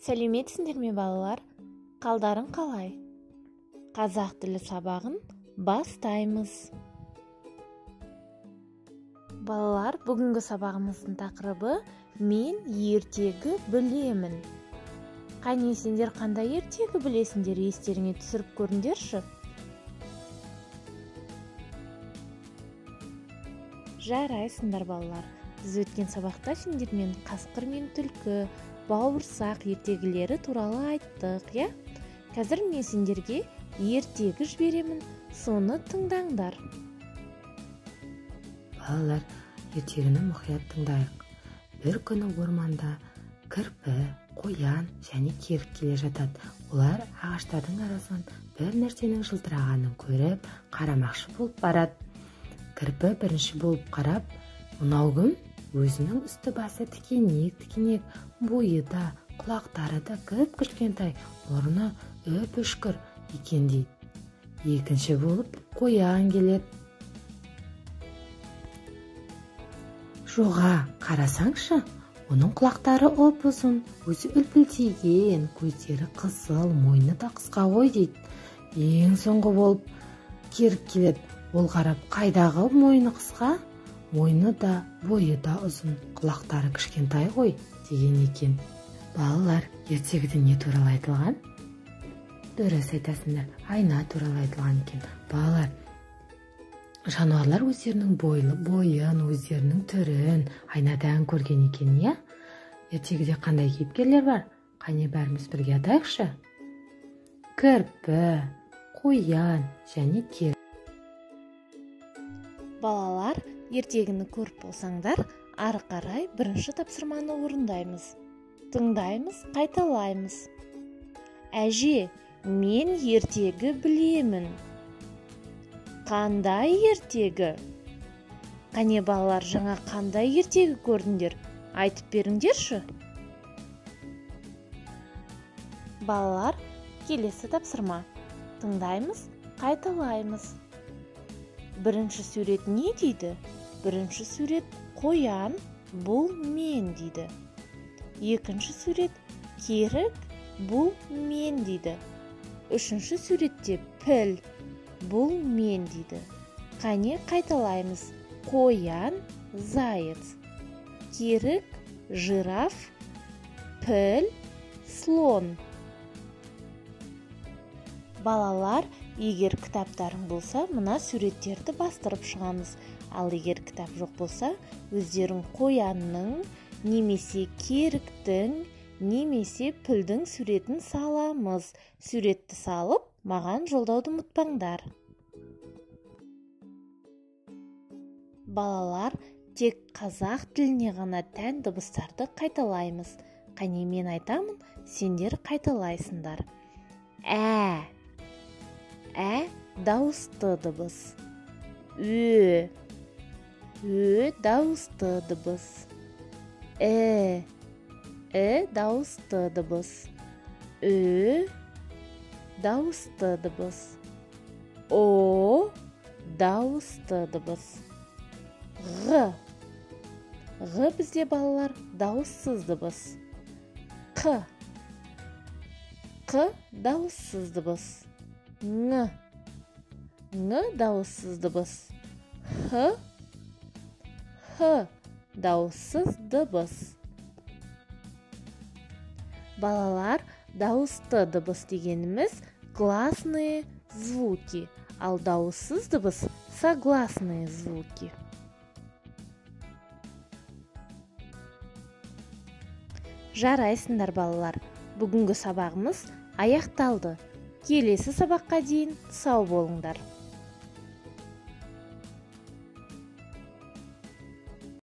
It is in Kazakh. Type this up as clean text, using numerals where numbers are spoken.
Сәлеметсіңдер ме балалар? Қалдарың қалай? Қазақ тілі сабағын бастаймыз. Балалар, бүгінгі сабағымыздың тақырыбы «Мен ертегі білемін». Қане, сендер қандай ертегі білесіңдер, естеріңе түсіріп көріңдерші. Жарайсыңдар балалар. Біз өткен сабақта сендермен қасқыр мен түлкі, бауырсақ ертегілері туралы айттық, я? Қазір мен сендерге ертегі жіберемін, соны тыңдаңдар. Балалар, ертегіні мұқият тыңдайық. Бір күні орманда кірпі, қоян және керік келе жатады. Олар ағаштардың арасынан бір нәрсенің жылтырағанын көріп, қарамақшы болып барады. Кірпі бірінші болып қарап, «Мынау кім? Өзінің үсті басы тікенек, бойы да, құлақтары да кіп-кішкентай, мұрны үп-үшкір екен» дейді. Екінші болып қоян келеді. «Жоға, қарасаңшы, оның құлақтары ұп-ұзын, өзі үлпілдеген, көздері қызыл, мойны да қысқа ғой» дейді. Ең соңғы болып керік келеді. Ол қарап, қайдағы мойны қысқа, мойны да, бойы да ұзын, құлақтары кішкентай ғой деген екен. Балалар, ертегіде не туралы айтылған? Дұрыс айтасыңдар, айна туралы айтылған екен. Балалар, жануарлар өздерінің бойын, өздерінің түрін айнадан көрген екен, я? Ертегіде қандай кейіпкерлер бар? Қане бәріміз бірге атайықшы? Кірпі, қоян және керік. Балалар, ертегіні көріп болсаңдар, ары қарай бірінші тапсырманы орындаймыз. Тыңдаймыз, қайталаймыз. Әже, мен ертегі білемін. Қандай ертегі? Қане балалар, жаңа қандай ертегі көрдіңдер? Айтып беріңдерші. Балалар, келесі тапсырма. Тыңдаймыз, қайталаймыз. Бірінші сурет не дейді? Бірінші сурет қоян, бұл мен дейді. Екінші сурет керік, бұл мен дейді. Үшінші суретте піл, бұл мен дейді. Қане қайталаймыз. Қоян, заяц. Керік, жираф. Піл, слон. Балалар, егер кітаптарың болса, мына суреттерді бастырып шығамыз. Ал егер кітап жоқ болса, өздерің қоянның, немесе керіктің, немесе пілдің суретін саламыз. Суретті салып, маған жолдауды ұмытпаңдар. Балалар, тек қазақ тіліне ғана тән дыбыстарды қайталаймыз. Қане мен айтамын, сендер қайталайсыңдар. Ә дауысты дыбыс. Ө дауысты дыбыс. Дауысты дыбыс. Дауысты дыбыс. О дауысты дыбыс. Ғ бізде балалар дауыссыз дыбыс. Қ дауыссыз дыбыс. Ң дауыссыз дыбыс. Х дауыссыз дыбыс. Балалар, дауысты дыбыс дегеніміз гласные звуки, ал дауыссыз дыбыс согласные звуки. Жарайсыңдар балалар, бүгінгі сабағымыз аяқталды. Келесі сабаққа дейін сау болыңдар.